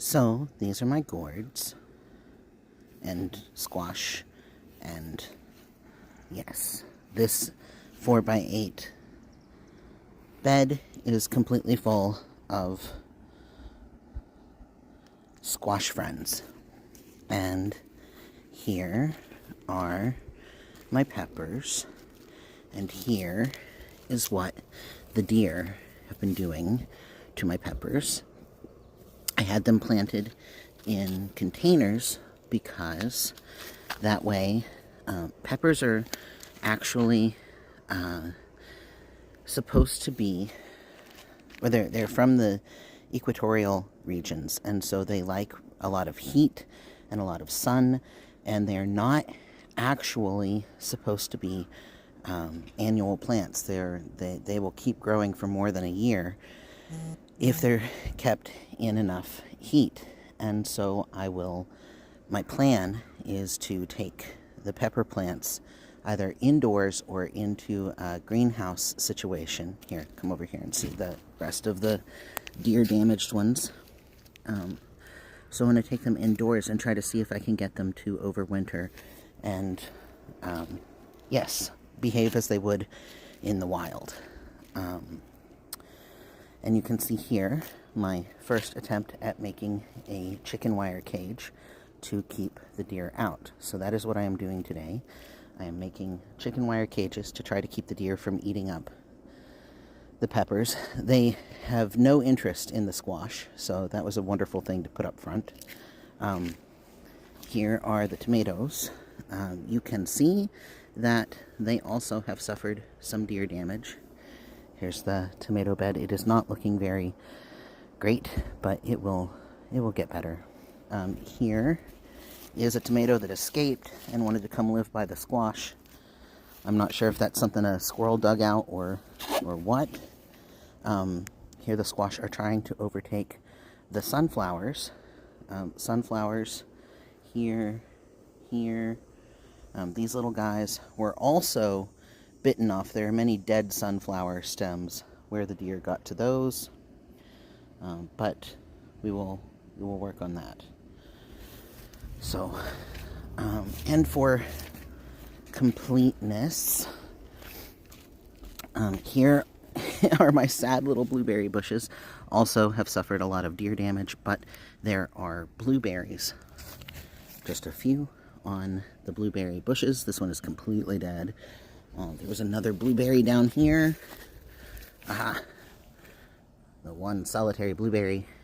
So these are my gourds and squash, and yes, this 4x8 bed is completely full of squash friends. And here are my peppers, and here is what the deer have been doing to my peppers. I had them planted in containers because that way peppers are actually supposed to be, or they're from the equatorial regions, and so they like a lot of heat and a lot of sun, and they're not actually supposed to be annual plants. They will keep growing for more than a year if they're kept in enough heat. And so my plan is to take the pepper plants either indoors or into a greenhouse situation. Here, come over here and see the rest of the deer damaged ones. So I'm going to take them indoors and try to see if I can get them to overwinter and, yes, behave as they would in the wild. And you can see here my first attempt at making a chicken wire cage to keep the deer out. So that is what I am doing today. I am making chicken wire cages to try to keep the deer from eating up the peppers. They have no interest in the squash, so that was a wonderful thing to put up front. Here are the tomatoes. You can see that they also have suffered some deer damage. Here's the tomato bed. It is not looking very great, but it will get better. Here is a tomato that escaped and wanted to come live by the squash. I'm not sure if that's something a squirrel dug out or what. Here the squash are trying to overtake the sunflowers. Sunflowers here. These little guys were also bitten off. There are many dead sunflower stems where the deer got to those, but we will work on that. So, and for completeness, here are my sad little blueberry bushes. Also have suffered a lot of deer damage, but there are blueberries. Just a few on the blueberry bushes. This one is completely dead. There was another blueberry down here. Aha! The one solitary blueberry